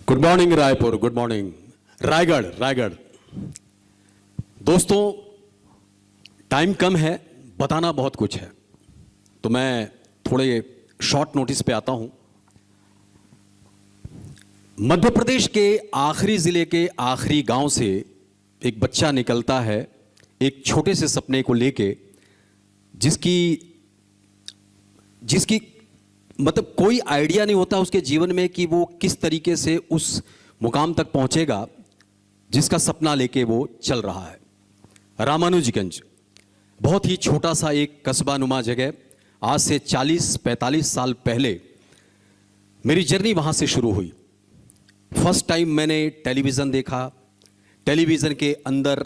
Good morning Raipur, good morning Raigarh. Raigarh दोस्तों, time कम है, बताना बहुत कुछ है, तो मैं थोड़े शॉर्ट नोटिस पे आता हूं। मध्य प्रदेश के आखिरी जिले के आखिरी गांव से एक बच्चा निकलता है एक छोटे से सपने को लेके, जिसकी मतलब कोई आइडिया नहीं होता उसके जीवन में कि वो किस तरीके से उस मुकाम तक पहुंचेगा जिसका सपना लेके वो चल रहा है। रामानुजगंज बहुत ही छोटा सा एक कस्बा नुमा जगह, आज से 40-45 साल पहले मेरी जर्नी वहां से शुरू हुई। फर्स्ट टाइम मैंने टेलीविज़न देखा। टेलीविज़न के अंदर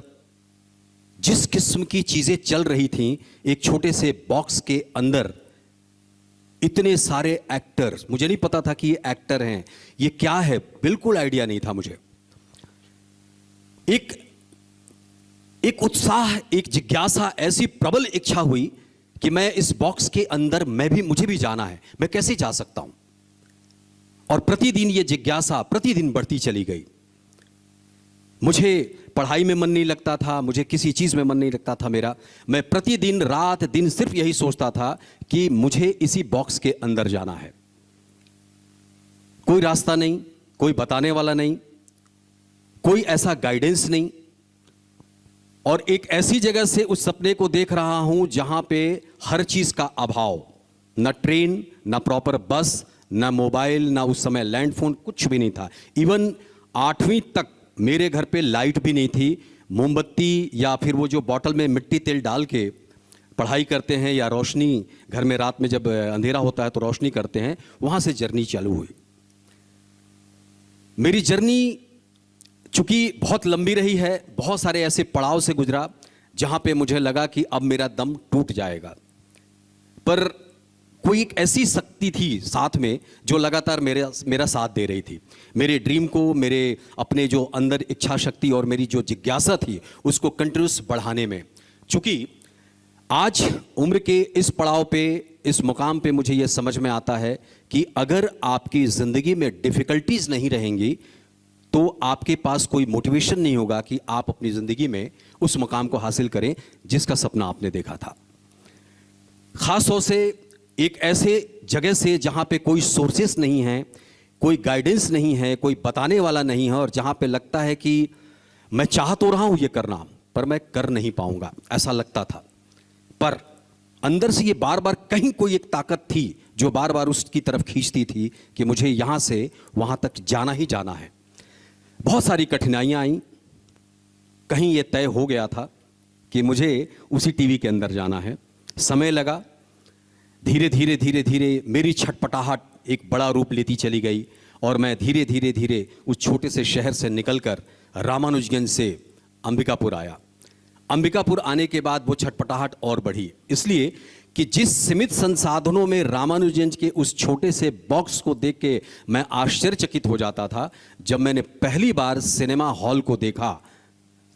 जिस किस्म की चीज़ें चल रही थीं, एक छोटे से बॉक्स के अंदर इतने सारे एक्टर्स, मुझे नहीं पता था कि ये एक्टर हैं, ये क्या है, बिल्कुल आइडिया नहीं था मुझे। एक उत्साह, एक जिज्ञासा, ऐसी प्रबल इच्छा हुई कि मैं इस बॉक्स के अंदर मुझे भी जाना है, मैं कैसे जा सकता हूं। और प्रतिदिन ये जिज्ञासा प्रतिदिन बढ़ती चली गई। मुझे पढ़ाई में मन नहीं लगता था, मुझे किसी चीज़ में मन नहीं लगता था मेरा। मैं प्रतिदिन रात दिन सिर्फ यही सोचता था कि मुझे इसी बॉक्स के अंदर जाना है। कोई रास्ता नहीं, कोई बताने वाला नहीं, कोई ऐसा गाइडेंस नहीं। और एक ऐसी जगह से उस सपने को देख रहा हूं जहां पे हर चीज़ का अभाव, ना ट्रेन, ना प्रॉपर बस, ना मोबाइल, ना उस समय लैंडफोन, कुछ भी नहीं था। इवन 8वीं तक मेरे घर पे लाइट भी नहीं थी। मोमबत्ती या फिर वो जो बॉटल में मिट्टी तेल डाल के पढ़ाई करते हैं, या रोशनी घर में रात में जब अंधेरा होता है तो रोशनी करते हैं, वहाँ से जर्नी चालू हुई। मेरी जर्नी चूँकि बहुत लंबी रही है, बहुत सारे ऐसे पड़ाव से गुजरा जहाँ पे मुझे लगा कि अब मेरा दम टूट जाएगा, पर कोई एक ऐसी शक्ति थी साथ में जो लगातार मेरा साथ दे रही थी। मेरे ड्रीम को, मेरे अपने जो अंदर इच्छा शक्ति और मेरी जो जिज्ञासा थी उसको कंटिन्यूस बढ़ाने में। चूँकि आज उम्र के इस पड़ाव पे, इस मुकाम पे मुझे ये समझ में आता है कि अगर आपकी ज़िंदगी में डिफ़िकल्टीज़ नहीं रहेंगी तो आपके पास कोई मोटिवेशन नहीं होगा कि आप अपनी ज़िंदगी में उस मुकाम को हासिल करें जिसका सपना आपने देखा था। ख़ास तौर से एक ऐसे जगह से जहाँ पे कोई सोर्सेस नहीं हैं, कोई गाइडेंस नहीं है, कोई बताने वाला नहीं है, और जहाँ पे लगता है कि मैं चाह तो रहा हूँ ये करना, पर मैं कर नहीं पाऊँगा, ऐसा लगता था। पर अंदर से ये बार बार कहीं कोई एक ताकत थी जो बार बार उसकी तरफ खींचती थी कि मुझे यहाँ से वहाँ तक जाना ही जाना है। बहुत सारी कठिनाइयाँ आईं। कहीं ये तय हो गया था कि मुझे उसी टीवी के अंदर जाना है। समय लगा, धीरे धीरे मेरी छटपटाहट एक बड़ा रूप लेती चली गई, और मैं धीरे धीरे उस छोटे से शहर से निकलकर रामानुजगंज से अंबिकापुर आया। अंबिकापुर आने के बाद वो छटपटाहट और बढ़ी, इसलिए कि जिस सीमित संसाधनों में रामानुजगंज के उस छोटे से बॉक्स को देख के मैं आश्चर्यचकित हो जाता था, जब मैंने पहली बार सिनेमा हॉल को देखा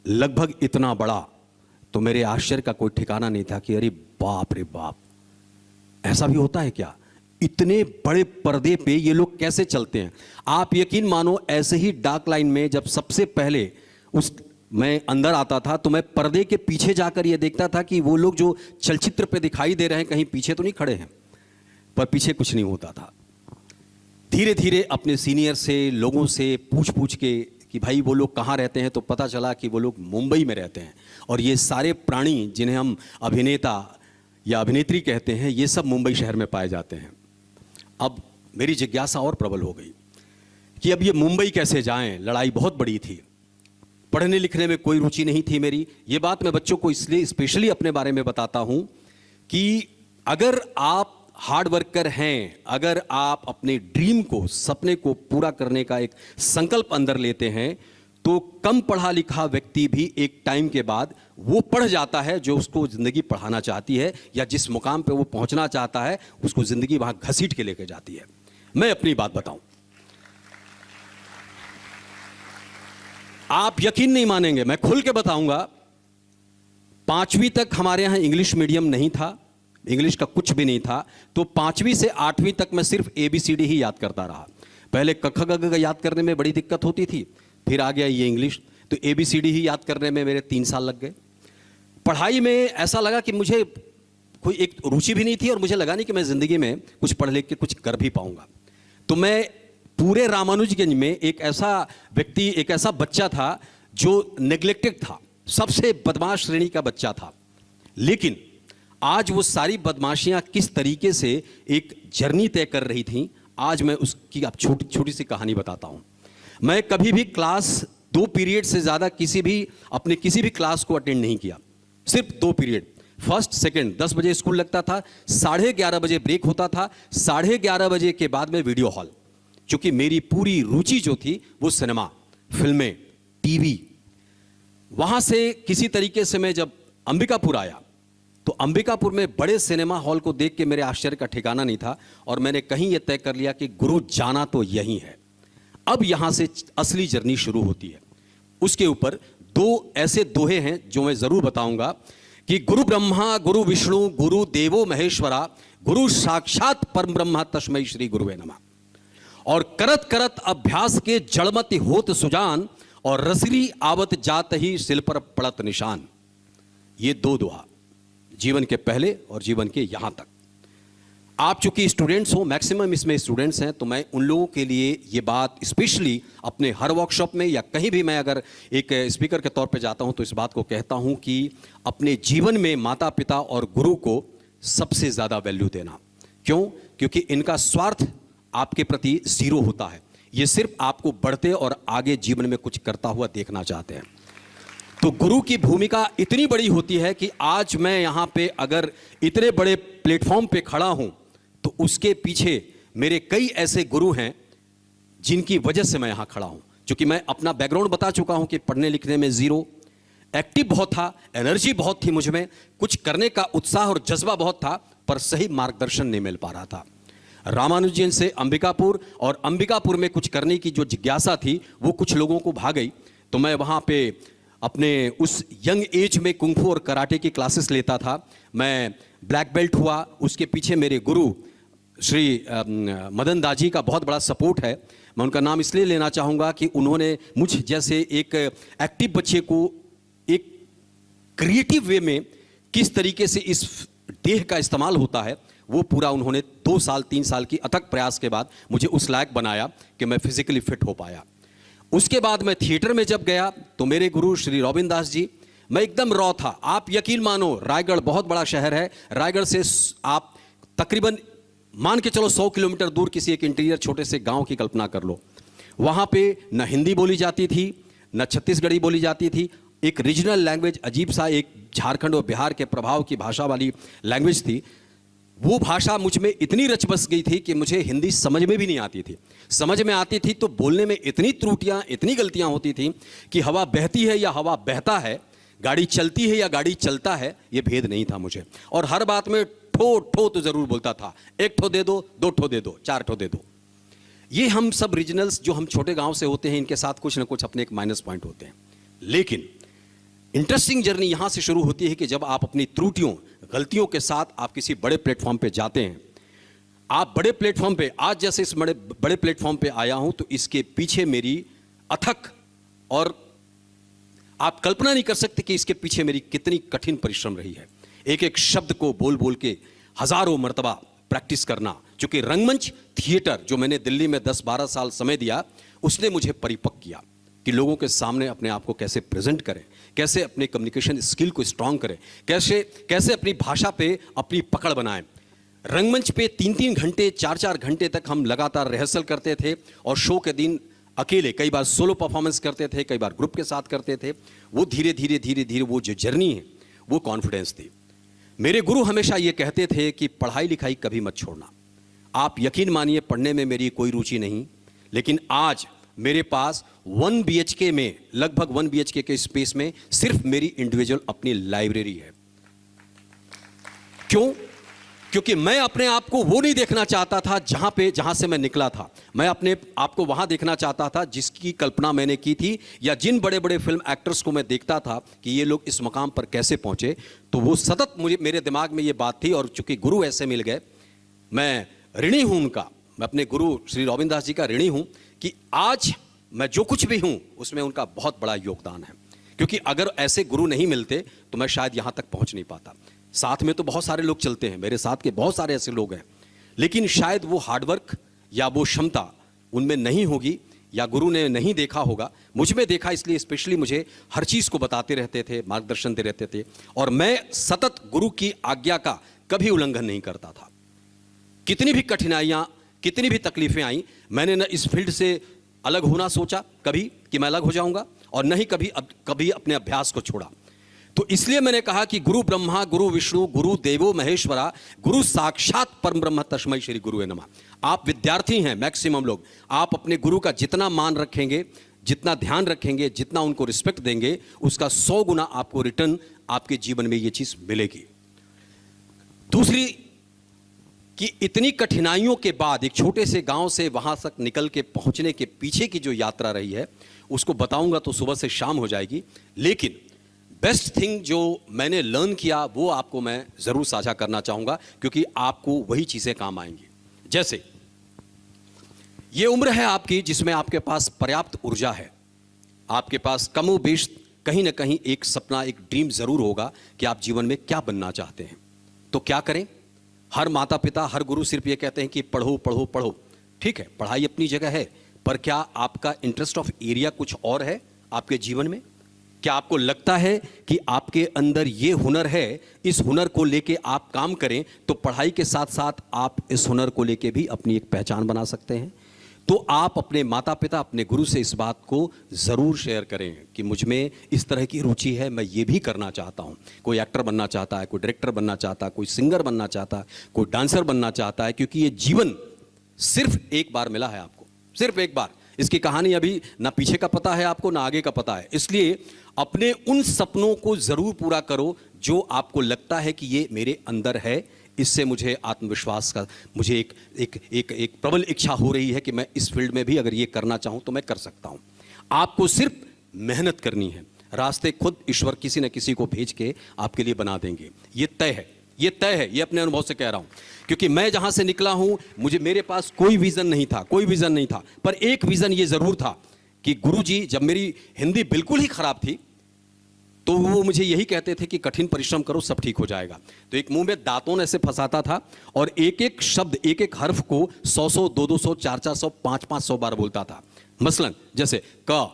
लगभग इतना बड़ा, तो मेरे आश्चर्य का कोई ठिकाना नहीं था कि अरे बाप रे बाप, ऐसा भी होता है क्या? इतने बड़े पर्दे पे ये लोग कैसे चलते हैं? आप यकीन मानो, ऐसे ही डार्क लाइन में जब सबसे पहले मैं अंदर आता था तो मैं पर्दे के पीछे जाकर ये देखता था कि वो लोग जो चलचित्र पे दिखाई दे रहे हैं कहीं पीछे तो नहीं खड़े हैं, पर पीछे कुछ नहीं होता था। धीरे धीरे अपने सीनियर से, लोगों से पूछ के कि भाई वो लोग कहाँ रहते हैं, तो पता चला कि वो लोग मुंबई में रहते हैं, और ये सारे प्राणी जिन्हें हम अभिनेता या अभिनेत्री कहते हैं, ये सब मुंबई शहर में पाए जाते हैं। अब मेरी जिज्ञासा और प्रबल हो गई कि अब ये मुंबई कैसे जाएं। लड़ाई बहुत बड़ी थी, पढ़ने लिखने में कोई रुचि नहीं थी मेरी। ये बात मैं बच्चों को इसलिए स्पेशली अपने बारे में बताता हूं कि अगर आप हार्ड वर्कर हैं, अगर आप अपने ड्रीम को, सपने को पूरा करने का एक संकल्प अंदर लेते हैं, तो कम पढ़ा लिखा व्यक्ति भी एक टाइम के बाद वो पढ़ जाता है जो उसको ज़िंदगी पढ़ाना चाहती है, या जिस मुकाम पे वो पहुंचना चाहता है उसको ज़िंदगी वहाँ घसीट के लेके जाती है। मैं अपनी बात बताऊं, आप यकीन नहीं मानेंगे, मैं खुल के बताऊंगा। 5वीं तक हमारे यहाँ इंग्लिश मीडियम नहीं था, इंग्लिश का कुछ भी नहीं था, तो 5वीं से 8वीं तक मैं सिर्फ ABCD ही याद करता रहा। पहले क ख ग घ याद करने में बड़ी दिक्कत होती थी, फिर आ गया ये इंग्लिश, तो ABCD ही याद करने में मेरे 3 साल लग गए। पढ़ाई में ऐसा लगा कि मुझे कोई एक रुचि भी नहीं थी और मुझे लगा नहीं कि मैं ज़िंदगी में कुछ पढ़ लिख के कुछ कर भी पाऊंगा। तो मैं पूरे रामानुजगंज में एक ऐसा व्यक्ति, एक ऐसा बच्चा था जो नेग्लेक्टेड था, सबसे बदमाश श्रेणी का बच्चा था। लेकिन आज वो सारी बदमाशियां किस तरीके से एक जर्नी तय कर रही थी, आज मैं उसकी आप छोटी छोटी सी कहानी बताता हूं। मैं कभी भी क्लास 2 पीरियड से ज़्यादा अपने किसी भी क्लास को अटेंड नहीं किया, सिर्फ 2 पीरियड, फर्स्ट सेकंड। 10 बजे स्कूल लगता था, 11:30 बजे ब्रेक होता था, 11:30 बजे के बाद में वीडियो हॉल। क्योंकि मेरी पूरी रुचि जो थी वो सिनेमा, फिल्में, टीवी। वहां से किसी तरीके से मैं जब अंबिकापुर आया तो अंबिकापुर में बड़े सिनेमा हॉल को देख के मेरे आश्चर्य का ठिकाना नहीं था और मैंने कहीं यह तय कर लिया कि गुरु जाना तो यही है। अब यहां से असली जर्नी शुरू होती है। उसके ऊपर 2 ऐसे दोहे हैं जो मैं जरूर बताऊंगा कि गुरु ब्रह्मा गुरु विष्णु गुरु देवो महेश्वरा गुरु साक्षात परम ब्रह्मा तस्मै श्री गुरुवे नमः। और करत करत अभ्यास के जड़मति होत सुजान और रसरी आवत जात ही सिल पर पड़त निशान। ये 2 दोहा जीवन के पहले और जीवन के यहां तक। आप चूंकि स्टूडेंट्स हो, मैक्सिमम इसमें स्टूडेंट्स हैं, तो मैं उन लोगों के लिए ये बात स्पेशली अपने हर वर्कशॉप में या कहीं भी मैं अगर एक स्पीकर के तौर पे जाता हूं तो इस बात को कहता हूं कि अपने जीवन में माता पिता और गुरु को सबसे ज़्यादा वैल्यू देना। क्यों? क्योंकि इनका स्वार्थ आपके प्रति 0 होता है। ये सिर्फ आपको बढ़ते और आगे जीवन में कुछ करता हुआ देखना चाहते हैं। तो गुरु की भूमिका इतनी बड़ी होती है कि आज मैं यहाँ पे अगर इतने बड़े प्लेटफॉर्म पे खड़ा हूँ तो उसके पीछे मेरे कई ऐसे गुरु हैं जिनकी वजह से मैं यहाँ खड़ा हूँ। क्योंकि मैं अपना बैकग्राउंड बता चुका हूँ कि पढ़ने लिखने में 0, एक्टिव बहुत था, एनर्जी बहुत थी मुझ में, कुछ करने का उत्साह और जज्बा बहुत था, पर सही मार्गदर्शन नहीं मिल पा रहा था। रामानुजन से अंबिकापुर, और अंबिकापुर में कुछ करने की जो जिज्ञासा थी वो कुछ लोगों को भा गई। तो मैं वहाँ पे अपने उस यंग एज में कुंफू और कराटे की क्लासेस लेता था। मैं ब्लैक बेल्ट हुआ। उसके पीछे मेरे गुरु श्री मदन दाजी का बहुत बड़ा सपोर्ट है। मैं उनका नाम इसलिए लेना चाहूँगा कि उन्होंने मुझ जैसे एक एक्टिव बच्चे को एक क्रिएटिव वे में किस तरीके से इस देह का इस्तेमाल होता है वो पूरा उन्होंने 2 साल 3 साल की अथक प्रयास के बाद मुझे उस लायक बनाया कि मैं फिजिकली फिट हो पाया। उसके बाद मैं थिएटर में जब गया तो मेरे गुरु श्री रॉबिन दास जी, मैं एकदम रॉ था। आप यकीन मानो, रायगढ़ बहुत बड़ा शहर है, रायगढ़ से आप तकरीबन मान के चलो 100 किलोमीटर दूर किसी एक इंटीरियर छोटे से गांव की कल्पना कर लो। वहाँ पे न हिंदी बोली जाती थी न छत्तीसगढ़ी बोली जाती थी, एक रीजनल लैंग्वेज अजीब सा एक झारखंड और बिहार के प्रभाव की भाषा वाली लैंग्वेज थी। वो भाषा मुझ में इतनी रच बस गई थी कि मुझे हिंदी समझ में भी नहीं आती थी। समझ में आती थी तो बोलने में इतनी त्रुटियां, इतनी गलतियां होती थी कि हवा बहती है या हवा बहता है, गाड़ी चलती है या गाड़ी चलता है, ये भेद नहीं था मुझे। और हर बात में ठो ठो तो जरूर बोलता था। 1 ठो दे दो, 2 ठो दे दो, 4 ठो दे दो। ये हम सब रीजनल्स जो हम छोटे गांव से होते हैं, इनके साथ कुछ ना कुछ अपने एक माइनस पॉइंट होते हैं। लेकिन इंटरेस्टिंग जर्नी यहां से शुरू होती है कि जब आप अपनी त्रुटियों, गलतियों के साथ आप किसी बड़े प्लेटफॉर्म पे जाते हैं। आप बड़े प्लेटफॉर्म पे, आज जैसे इस बड़े प्लेटफॉर्म पे आया हूं तो इसके पीछे मेरी अथक, और आप कल्पना नहीं कर सकते कि इसके पीछे मेरी कितनी कठिन परिश्रम रही है। एक एक शब्द को बोल बोल के हजारों मर्तबा प्रैक्टिस करना। क्योंकि रंगमंच थिएटर जो मैंने दिल्ली में 10-12 साल समय दिया, उसने मुझे परिपक्व किया कि लोगों के सामने अपने आप को कैसे प्रेजेंट करें, कैसे अपने कम्युनिकेशन स्किल को स्ट्रांग करें, कैसे अपनी भाषा पे अपनी पकड़ बनाएं। रंगमंच पे 3-3 घंटे 4-4 घंटे तक हम लगातार रिहर्सल करते थे और शो के दिन अकेले, कई बार सोलो परफॉर्मेंस करते थे, कई बार ग्रुप के साथ करते थे। वो धीरे धीरे वो जो जर्नी है वो कॉन्फिडेंस थी। मेरे गुरु हमेशा ये कहते थे कि पढ़ाई लिखाई कभी मत छोड़ना। आप यकीन मानिए, पढ़ने में मेरी कोई रुचि नहीं, लेकिन आज मेरे पास 1 BHK में, लगभग 1 BHK के स्पेस में सिर्फ मेरी इंडिविजुअल अपनी लाइब्रेरी है। क्यों? क्योंकि मैं अपने आप को वो नहीं देखना चाहता था जहां से मैं निकला था। मैं अपने आप को वहां देखना चाहता था जिसकी कल्पना मैंने की थी, या जिन बड़े बड़े फिल्म एक्टर्स को मैं देखता था कि ये लोग इस मकाम पर कैसे पहुंचे। तो वो सतत मेरे दिमाग में ये बात थी, और चूंकि गुरु ऐसे मिल गए, मैं ऋणी हूं उनका। मैं अपने गुरु श्री रविंदास जी का ऋणी हूं कि आज मैं जो कुछ भी हूं उसमें उनका बहुत बड़ा योगदान है, क्योंकि अगर ऐसे गुरु नहीं मिलते तो मैं शायद यहां तक पहुंच नहीं पाता। साथ में तो बहुत सारे लोग चलते हैं, मेरे साथ के बहुत सारे ऐसे लोग हैं, लेकिन शायद वो हार्डवर्क या वो क्षमता उनमें नहीं होगी, या गुरु ने नहीं देखा होगा। मुझ में देखा, इसलिए स्पेशली मुझे हर चीज़ को बताते रहते थे, मार्गदर्शन दे रहते थे, और मैं सतत गुरु की आज्ञा का कभी उल्लंघन नहीं करता था। कितनी भी कठिनाइयाँ, कितनी भी तकलीफें आई, मैंने न इस फील्ड से अलग होना सोचा कभी कि मैं अलग हो जाऊंगा, और न ही कभी अपने अभ्यास को छोड़ा। तो इसलिए मैंने कहा कि गुरु ब्रह्मा गुरु विष्णु गुरु देवो महेश्वरा गुरु साक्षात परम ब्रह्म तस्मै श्री गुरुवे नमः। आप विद्यार्थी हैं, मैक्सिमम लोग, आप अपने गुरु का जितना मान रखेंगे, जितना ध्यान रखेंगे, जितना उनको रिस्पेक्ट देंगे, उसका 100 गुना आपको रिटर्न आपके जीवन में ये चीज मिलेगी। दूसरी कि इतनी कठिनाइयों के बाद एक छोटे से गांव से वहां तक निकल के पहुंचने के पीछे की जो यात्रा रही है उसको बताऊंगा तो सुबह से शाम हो जाएगी, लेकिन बेस्ट थिंग जो मैंने लर्न किया वो आपको मैं जरूर साझा करना चाहूंगा, क्योंकि आपको वही चीजें काम आएंगी। जैसे ये उम्र है आपकी जिसमें आपके पास पर्याप्त ऊर्जा है, आपके पास कमो बेश कहीं ना कहीं एक सपना, एक ड्रीम जरूर होगा कि आप जीवन में क्या बनना चाहते हैं। तो क्या करें? हर माता पिता, हर गुरु सिर्फ ये कहते हैं कि पढ़ो पढ़ो पढ़ो। ठीक है, पढ़ाई अपनी जगह है, पर क्या आपका इंटरेस्ट ऑफ एरिया कुछ और है आपके जीवन में? क्या आपको लगता है कि आपके अंदर ये हुनर है, इस हुनर को लेके आप काम करें तो पढ़ाई के साथ साथ आप इस हुनर को लेके भी अपनी एक पहचान बना सकते हैं? तो आप अपने माता पिता, अपने गुरु से इस बात को ज़रूर शेयर करें कि मुझ में इस तरह की रुचि है, मैं ये भी करना चाहता हूँ। कोई एक्टर बनना चाहता है, कोई डायरेक्टर बनना चाहता है, कोई सिंगर बनना चाहता है, कोई डांसर बनना चाहता है, क्योंकि ये जीवन सिर्फ एक बार मिला है आपको, सिर्फ एक बार। इसकी कहानी अभी ना पीछे का पता है आपको, ना आगे का पता है। इसलिए अपने उन सपनों को ज़रूर पूरा करो जो आपको लगता है कि ये मेरे अंदर है, इससे मुझे आत्मविश्वास का, मुझे एक प्रबल इच्छा हो रही है कि मैं इस फील्ड में भी अगर ये करना चाहूं तो मैं कर सकता हूं। आपको सिर्फ मेहनत करनी है, रास्ते खुद ईश्वर किसी न किसी को भेज के आपके लिए बना देंगे। ये तय है, ये तय है, ये अपने अनुभव से कह रहा हूं, क्योंकि मैं जहां से निकला हूं, मेरे पास कोई विजन नहीं था, कोई विजन नहीं था, पर एक विजन ये जरूर था कि गुरुजी, जब मेरी हिंदी बिल्कुल ही खराब थी तो वो मुझे यही कहते थे कि कठिन परिश्रम करो, सब ठीक हो जाएगा। तो एक मुंह में दांतों ऐसे फंसाता था और एक एक शब्द, एक एक हर्फ को 100-100, 200-200, 400-400, 500-500 बार बोलता था। मसलन जैसे क,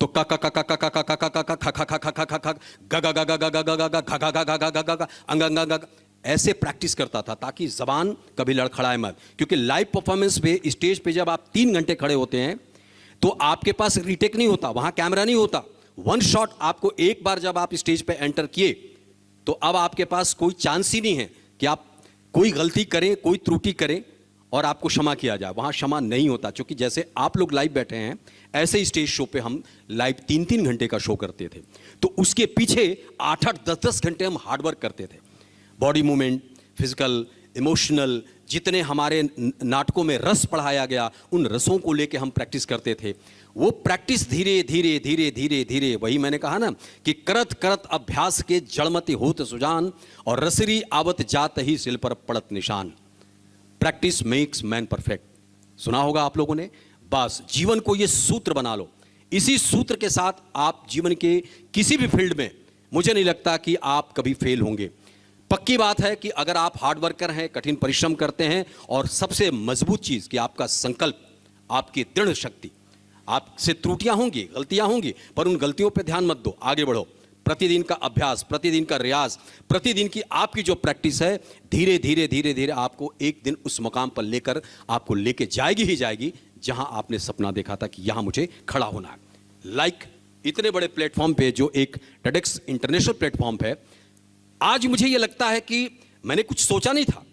तो क क क क क क क क क क ख ख ख ख ख ख ख ग ग ग ग ग ग ग ग ग ख ख ख ख ख ख ख अंग अंग अंग, ऐसे प्रैक्टिस करता था ताकि जबान कभी लड़खड़ाए मत। क्योंकि लाइव परफॉर्मेंस पे, स्टेज पे जब आप 3 घंटे खड़े होते हैं तो आपके पास रीटेक नहीं होता, वहां कैमरा नहीं होता, वन शॉट। आपको एक बार जब आप स्टेज पे एंटर किए तो अब आपके पास कोई चांस ही नहीं है कि आप कोई गलती करें, कोई त्रुटि करें और आपको क्षमा किया जाए। वहां क्षमा नहीं होता, क्योंकि जैसे आप लोग लाइव बैठे हैं ऐसे ही स्टेज शो पे हम लाइव 3-3 घंटे का शो करते थे। तो उसके पीछे 8-8, 10-10 घंटे हम हार्डवर्क करते थे। बॉडी मूवमेंट, फिजिकल, इमोशनल, जितने हमारे नाटकों में रस पढ़ाया गया, उन रसों को लेके हम प्रैक्टिस करते थे। वो प्रैक्टिस धीरे धीरे धीरे धीरे धीरे, वही मैंने कहा ना कि करत करत अभ्यास के जड़मति होत सुजान, और रसरी आवत जात ही सिल पर पड़त निशान। प्रैक्टिस मेक्स मैन परफेक्ट, सुना होगा आप लोगों ने। बस जीवन को ये सूत्र बना लो, इसी सूत्र के साथ आप जीवन के किसी भी फील्ड में, मुझे नहीं लगता कि आप कभी फेल होंगे। पक्की बात है कि अगर आप हार्ड वर्कर हैं, कठिन परिश्रम करते हैं, और सबसे मजबूत चीज कि आपका संकल्प, आपकी दृढ़ शक्ति। आपसे त्रुटियां होंगी, गलतियां होंगी, पर उन गलतियों पे ध्यान मत दो, आगे बढ़ो। प्रतिदिन का अभ्यास, प्रतिदिन का रियाज, प्रतिदिन की आपकी जो प्रैक्टिस है, धीरे धीरे धीरे धीरे आपको एक दिन उस मुकाम पर लेकर आपको लेके जाएगी ही जाएगी जहां आपने सपना देखा था कि यहां मुझे खड़ा होना है। लाइक इतने बड़े प्लेटफॉर्म पे जो एक TEDx इंटरनेशनल प्लेटफॉर्म है, आज मुझे यह लगता है कि मैंने कुछ सोचा नहीं था,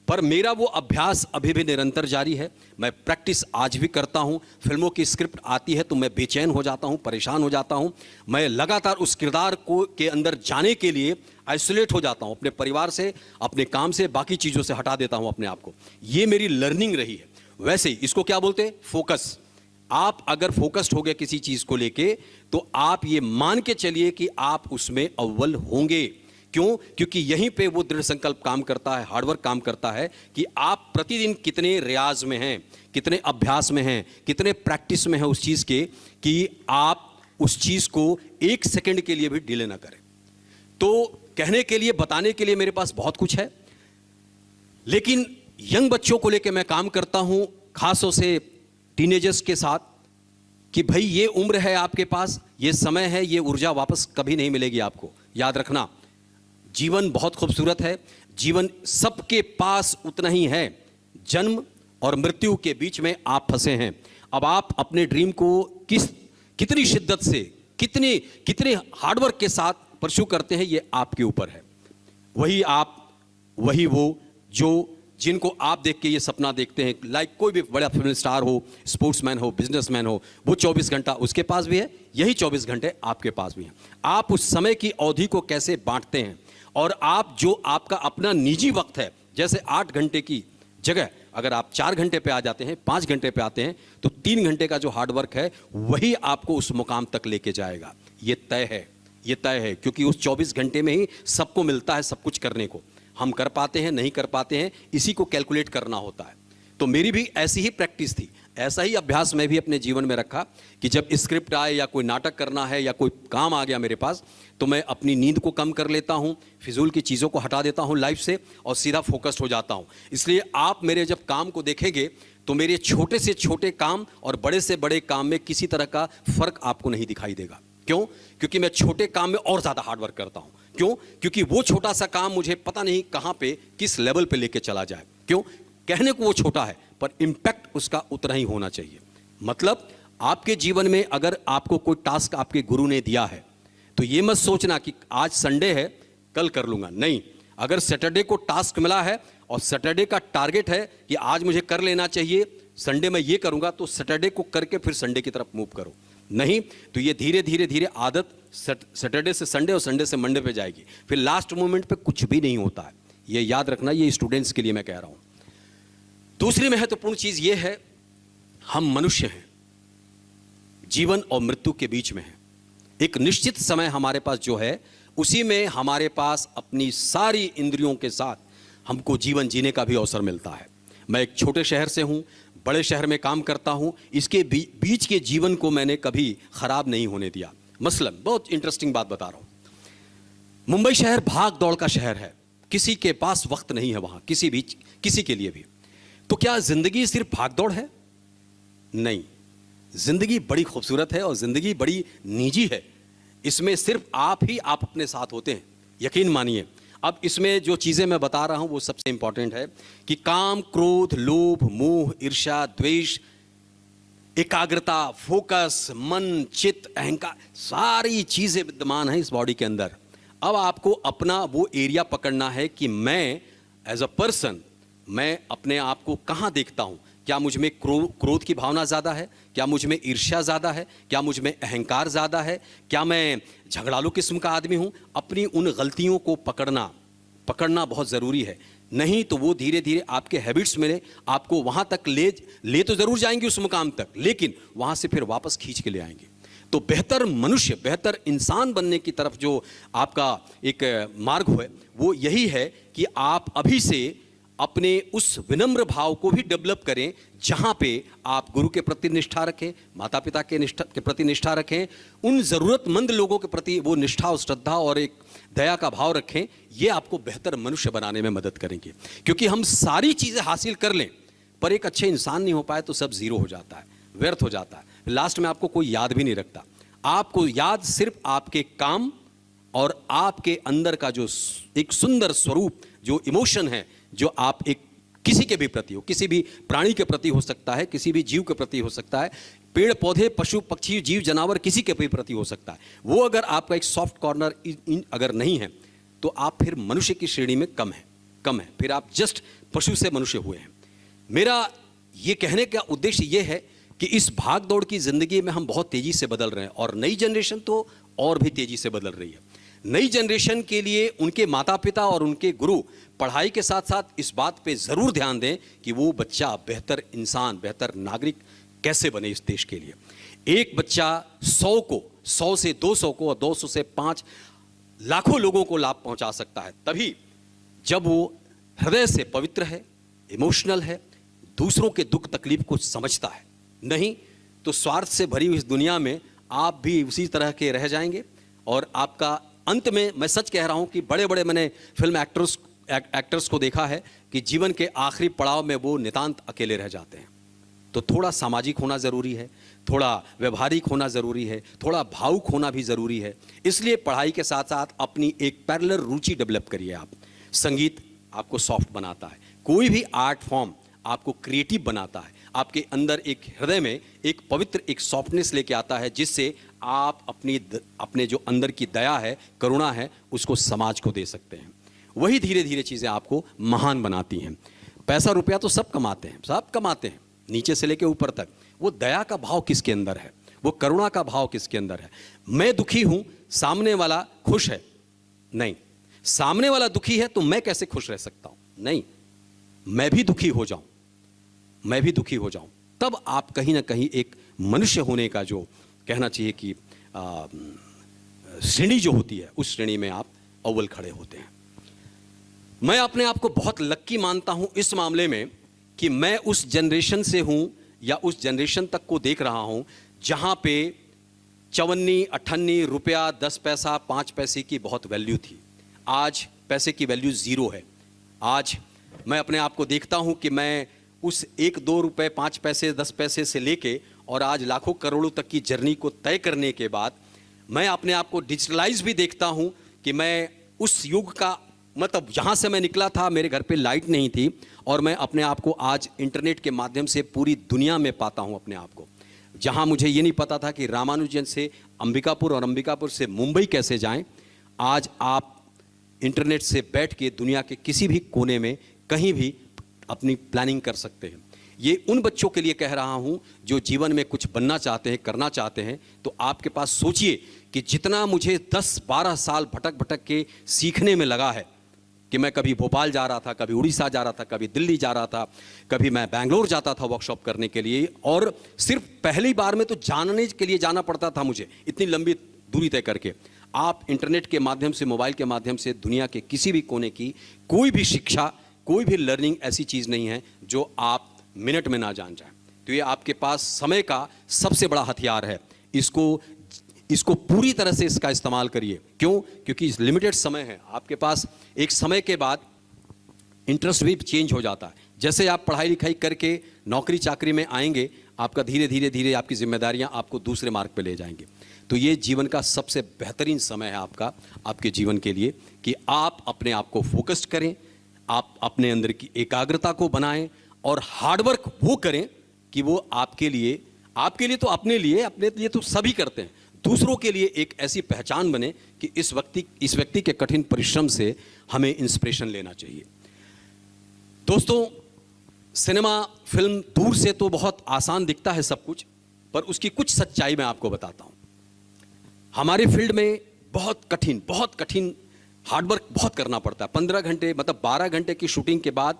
पर मेरा वो अभ्यास अभी भी निरंतर जारी है। मैं प्रैक्टिस आज भी करता हूँ। फिल्मों की स्क्रिप्ट आती है तो मैं बेचैन हो जाता हूँ, परेशान हो जाता हूँ। मैं लगातार उस किरदार को के अंदर जाने के लिए आइसोलेट हो जाता हूँ, अपने परिवार से, अपने काम से, बाकी चीज़ों से हटा देता हूँ अपने आप को। ये मेरी लर्निंग रही है। वैसे ही इसको क्या बोलते हैं? फोकस। आप अगर फोकस्ड हो गए किसी चीज़ को लेके तो आप ये मान के चलिए कि आप उसमें अव्वल होंगे, क्यों? क्योंकि यहीं पे वो दृढ़ संकल्प काम करता है, हार्डवर्क काम करता है कि आप प्रतिदिन कितने रियाज में हैं, कितने अभ्यास में हैं, कितने प्रैक्टिस में हैं उस चीज़ के, कि आप उस चीज़ को एक सेकंड के लिए भी डिले ना करें। तो कहने के लिए, बताने के लिए मेरे पास बहुत कुछ है, लेकिन यंग बच्चों को लेकर मैं काम करता हूं, खासतौर से टीनेजर्स के साथ, कि भाई ये उम्र है आपके पास, ये समय है, ये ऊर्जा वापस कभी नहीं मिलेगी आपको। याद रखना, जीवन बहुत खूबसूरत है, जीवन सबके पास उतना ही है। जन्म और मृत्यु के बीच में आप फंसे हैं। अब आप अपने ड्रीम को कितनी शिद्दत से, कितने हार्डवर्क के साथ परस्यू करते हैं, ये आपके ऊपर है। वही वो जो जिनको आप देख के ये सपना देखते हैं, लाइक कोई भी बड़ा फिल्म स्टार हो, स्पोर्ट्समैन हो, बिजनेसमैन हो, वो 24 घंटा उसके पास भी है, यही 24 घंटे आपके पास भी हैं। आप उस समय की अवधि को कैसे बांटते हैं, और आप जो आपका अपना निजी वक्त है, जैसे 8 घंटे की जगह अगर आप 4 घंटे पे आ जाते हैं, 5 घंटे पे आते हैं, तो 3 घंटे का जो हार्डवर्क है वही आपको उस मुकाम तक लेके जाएगा। ये तय है, क्योंकि उस 24 घंटे में ही सबको मिलता है सब कुछ करने को। हम कर पाते हैं, नहीं कर पाते हैं, इसी को कैलकुलेट करना होता है। तो मेरी भी ऐसी ही प्रैक्टिस थी, ऐसा ही अभ्यास मैं भी अपने जीवन में रखा कि जब स्क्रिप्ट आए या कोई नाटक करना है या कोई काम आ गया मेरे पास, तो मैं अपनी नींद को कम कर लेता हूँ, फिजूल की चीज़ों को हटा देता हूँ लाइफ से, और सीधा फोकस्ड हो जाता हूँ। इसलिए आप मेरे जब काम को देखेंगे तो मेरे छोटे से छोटे काम और बड़े से बड़े काम में किसी तरह का फ़र्क आपको नहीं दिखाई देगा। क्यों? क्योंकि मैं छोटे काम में और ज़्यादा हार्डवर्क करता हूँ। क्यों? क्योंकि वो छोटा सा काम मुझे पता नहीं कहाँ पे, किस लेवल पे लेके चला जाए। क्यों? कहने को वो छोटा है, पर इम्पैक्ट उसका उतना ही होना चाहिए। मतलब आपके जीवन में अगर आपको कोई टास्क आपके गुरु ने दिया है, तो ये मत सोचना कि आज संडे है कल कर लूँगा। नहीं, अगर सैटरडे को टास्क मिला है और सैटरडे का टारगेट है कि आज मुझे कर लेना चाहिए, संडे में ये करूँगा, तो सैटरडे को करके फिर संडे की तरफ मूव करो। नहीं तो ये धीरे धीरे आदत सैटरडे से संडे और संडे से मंडे पे जाएगी, फिर लास्ट मोमेंट पे कुछ भी नहीं होता है। ये याद रखना, ये स्टूडेंट्स के लिए मैं कह रहा हूँ। दूसरी महत्वपूर्ण चीज़ ये है, हम मनुष्य हैं, जीवन और मृत्यु के बीच में हैं। एक निश्चित समय हमारे पास जो है, उसी में हमारे पास अपनी सारी इंद्रियों के साथ हमको जीवन जीने का भी अवसर मिलता है। मैं एक छोटे शहर से हूँ, बड़े शहर में काम करता हूँ, इसके बीच के जीवन को मैंने कभी ख़राब नहीं होने दिया। मसलन बहुत इंटरेस्टिंग बात बता रहा हूँ, मुंबई शहर भाग दौड़ का शहर है, किसी के पास वक्त नहीं है वहाँ किसी के लिए भी। तो क्या ज़िंदगी सिर्फ भाग दौड़ है? नहीं, ज़िंदगी बड़ी खूबसूरत है और ज़िंदगी बड़ी निजी है। इसमें सिर्फ आप अपने साथ होते हैं, यकीन मानिए। अब इसमें जो चीज़ें मैं बता रहा हूँ वो सबसे इंपॉर्टेंट है कि काम, क्रोध, लोभ, मोह, ईर्ष्या, द्वेष, एकाग्रता, फोकस, मन, चित्त, अहंकार, सारी चीज़ें विद्यमान हैं इस बॉडी के अंदर। अब आपको अपना वो एरिया पकड़ना है कि मैं एज अ पर्सन, मैं अपने आप को कहाँ देखता हूँ। क्या मुझ में क्रोध की भावना ज़्यादा है? क्या मुझ में ईर्ष्या ज़्यादा है? क्या मुझ में अहंकार ज़्यादा है? क्या मैं झगड़ालू किस्म का आदमी हूँ? अपनी उन गलतियों को पकड़ना बहुत ज़रूरी है। नहीं तो वो धीरे धीरे आपके हैबिट्स में आपको वहाँ तक ले तो ज़रूर जाएंगे उस मुकाम तक, लेकिन वहाँ से फिर वापस खींच के ले आएंगे। तो बेहतर मनुष्य, बेहतर इंसान बनने की तरफ जो आपका एक मार्ग है, वो यही है कि आप अभी से अपने उस विनम्र भाव को भी डेवलप करें, जहाँ पे आप गुरु के प्रति निष्ठा रखें, माता पिता के प्रति निष्ठा रखें, उन ज़रूरतमंद लोगों के प्रति वो निष्ठा और श्रद्धा और एक दया का भाव रखें। ये आपको बेहतर मनुष्य बनाने में मदद करेंगे। क्योंकि हम सारी चीज़ें हासिल कर लें पर एक अच्छे इंसान नहीं हो पाए तो सब ज़ीरो हो जाता है, व्यर्थ हो जाता है। लास्ट में आपको कोई याद भी नहीं रखता। आपको याद सिर्फ आपके काम और आपके अंदर का जो एक सुंदर स्वरूप, जो इमोशन है, जो आप एक किसी के भी प्रति हो, किसी भी प्राणी के प्रति हो सकता है, किसी भी जीव के प्रति हो सकता है, पेड़ पौधे, पशु पक्षी, जीव जानवर, किसी के भी प्रति हो सकता है। वो अगर आपका एक सॉफ्ट कॉर्नर अगर नहीं है तो आप फिर मनुष्य की श्रेणी में कम है, फिर आप जस्ट पशु से मनुष्य हुए हैं। मेरा ये कहने का उद्देश्य ये है कि इस भाग दौड़ की ज़िंदगी में हम बहुत तेज़ी से बदल रहे हैं, और नई जनरेशन तो और भी तेज़ी से बदल रही है। नई जनरेशन के लिए उनके माता पिता और उनके गुरु पढ़ाई के साथ साथ इस बात पे ज़रूर ध्यान दें कि वो बच्चा बेहतर इंसान, बेहतर नागरिक कैसे बने इस देश के लिए। एक बच्चा 100 से 200 को और 200 से 5 लाखों लोगों को लाभ पहुंचा सकता है तभी जब वो हृदय से पवित्र है, इमोशनल है, दूसरों के दुख तकलीफ को समझता है। नहीं तो स्वार्थ से भरी हुई इस दुनिया में आप भी उसी तरह के रह जाएंगे और आपका अंत में, मैं सच कह रहा हूं कि बड़े बड़े मैंने फिल्म एक्टर्स को देखा है कि जीवन के आखिरी पड़ाव में वो नितांत अकेले रह जाते हैं। तो थोड़ा सामाजिक होना ज़रूरी है, थोड़ा व्यवहारिक होना ज़रूरी है, थोड़ा भावुक होना भी ज़रूरी है। इसलिए पढ़ाई के साथ साथ अपनी एक पैरेलल रुचि डेवलप करिए आप। संगीत आपको सॉफ्ट बनाता है, कोई भी आर्ट फॉर्म आपको क्रिएटिव बनाता है, आपके अंदर एक हृदय में एक पवित्र एक सॉफ्टनेस लेके आता है जिससे आप अपने जो अंदर की दया है, करुणा है, उसको समाज को दे सकते हैं। वही धीरे धीरे चीज़ें आपको महान बनाती हैं। पैसा रुपया तो सब कमाते हैं, सब कमाते हैं, नीचे से लेके ऊपर तक। वो दया का भाव किसके अंदर है, वो करुणा का भाव किसके अंदर है? मैं दुखी हूं, सामने वाला खुश है, नहीं। सामने वाला दुखी है तो मैं कैसे खुश रह सकता हूं? नहीं, मैं भी दुखी हो जाऊं, मैं भी दुखी हो जाऊं, तब आप कहीं ना कहीं एक मनुष्य होने का जो कहना चाहिए कि श्रेणी जो होती है, उस श्रेणी में आप अव्वल खड़े होते हैं। मैं अपने आप को बहुत लक्की मानता हूं इस मामले में कि मैं उस जनरेशन से हूं या उस जनरेशन तक को देख रहा हूं जहां पे चवन्नी अठन्नी रुपया 10 पैसा 5 पैसे की बहुत वैल्यू थी। आज पैसे की वैल्यू ज़ीरो है। आज मैं अपने आप को देखता हूं कि मैं उस 1-2 रुपए 5 पैसे 10 पैसे से लेके और आज लाखों करोड़ों तक की जर्नी को तय करने के बाद मैं अपने आप को डिजिटलाइज भी देखता हूं कि मैं उस युग का, मतलब जहाँ से मैं निकला था मेरे घर पे लाइट नहीं थी और मैं अपने आप को आज इंटरनेट के माध्यम से पूरी दुनिया में पाता हूँ अपने आप को। जहाँ मुझे ये नहीं पता था कि रामानुजन से अंबिकापुर और अंबिकापुर से मुंबई कैसे जाएं, आज आप इंटरनेट से बैठ के दुनिया के किसी भी कोने में कहीं भी अपनी प्लानिंग कर सकते हैं। ये उन बच्चों के लिए कह रहा हूँ जो जीवन में कुछ बनना चाहते हैं, करना चाहते हैं। तो आपके पास सोचिए कि जितना मुझे 10-12 साल भटक भटक के सीखने में लगा है कि मैं कभी भोपाल जा रहा था, कभी उड़ीसा जा रहा था, कभी दिल्ली जा रहा था, कभी मैं बैंगलोर जाता था वर्कशॉप करने के लिए, और सिर्फ पहली बार में तो जानने के लिए जाना पड़ता था मुझे इतनी लंबी दूरी तय करके। आप इंटरनेट के माध्यम से, मोबाइल के माध्यम से दुनिया के किसी भी कोने की कोई भी शिक्षा, कोई भी लर्निंग ऐसी चीज़ नहीं है जो आप मिनट में ना जान जाएं। तो ये आपके पास समय का सबसे बड़ा हथियार है। इसको पूरी तरह से इसका इस्तेमाल करिए। क्यों? क्योंकि लिमिटेड समय है आपके पास। एक समय के बाद इंटरेस्ट भी चेंज हो जाता है। जैसे आप पढ़ाई लिखाई करके नौकरी चाकरी में आएंगे, आपका धीरे धीरे धीरे आपकी जिम्मेदारियां आपको दूसरे मार्ग पे ले जाएंगे। तो ये जीवन का सबसे बेहतरीन समय है आपका, आपके जीवन के लिए, कि आप अपने आप को फोकस्ड करें, आप अपने अंदर की एकाग्रता को बनाएं और हार्डवर्क वो करें कि वो आपके लिए तो अपने लिए तो सभी करते हैं, दूसरों के लिए एक ऐसी पहचान बने कि इस व्यक्ति के कठिन परिश्रम से हमें इंस्पिरेशन लेना चाहिए। दोस्तों, सिनेमा फिल्म दूर से तो बहुत आसान दिखता है सब कुछ, पर उसकी कुछ सच्चाई मैं आपको बताता हूं। हमारे फील्ड में बहुत कठिन हार्डवर्क बहुत करना पड़ता है। 15 घंटे, मतलब 12 घंटे की शूटिंग के बाद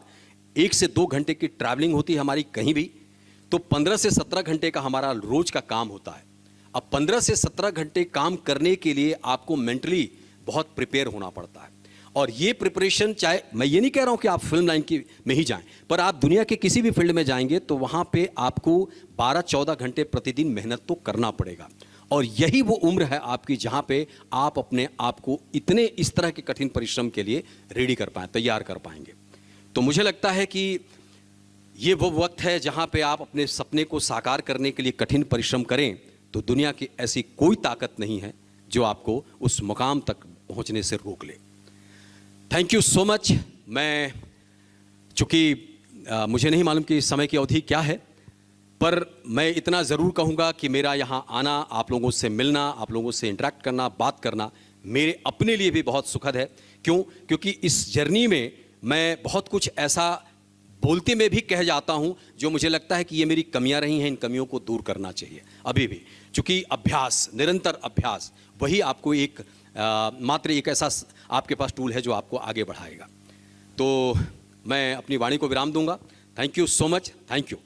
1 से 2 घंटे की ट्रैवलिंग होती है हमारी कहीं भी, तो 15 से 17 घंटे का हमारा रोज का काम होता है। अब 15 से 17 घंटे काम करने के लिए आपको मेंटली बहुत प्रिपेयर होना पड़ता है। और ये प्रिपरेशन, चाहे मैं ये नहीं कह रहा हूँ कि आप फिल्म लाइन में ही जाएं, पर आप दुनिया के किसी भी फील्ड में जाएंगे तो वहाँ पे आपको 12-14 घंटे प्रतिदिन मेहनत तो करना पड़ेगा। और यही वो उम्र है आपकी जहाँ पे आप अपने आप को इस तरह के कठिन परिश्रम के लिए रेडी कर पाएँ, तैयार कर पाएंगे। तो मुझे लगता है कि ये वो वक्त है जहाँ पे आप अपने सपने को साकार करने के लिए कठिन परिश्रम करें, तो दुनिया की ऐसी कोई ताकत नहीं है जो आपको उस मुकाम तक पहुँचने से रोक ले। Thank you so much. मैं चूँकि मुझे नहीं मालूम कि समय की अवधि क्या है, पर मैं इतना ज़रूर कहूँगा कि मेरा यहाँ आना, आप लोगों से मिलना, आप लोगों से इंटरेक्ट करना, बात करना मेरे अपने लिए भी बहुत सुखद है। क्यों? क्योंकि इस जर्नी में मैं बहुत कुछ ऐसा बोलते में भी कह जाता हूँ जो मुझे लगता है कि ये मेरी कमियाँ रही हैं, इन कमियों को दूर करना चाहिए अभी भी। चूँकि अभ्यास, निरंतर अभ्यास, वही आपको मात्र एक ऐसा आपके पास टूल है जो आपको आगे बढ़ाएगा। तो मैं अपनी वाणी को विराम दूंगा। Thank you so much. Thank you.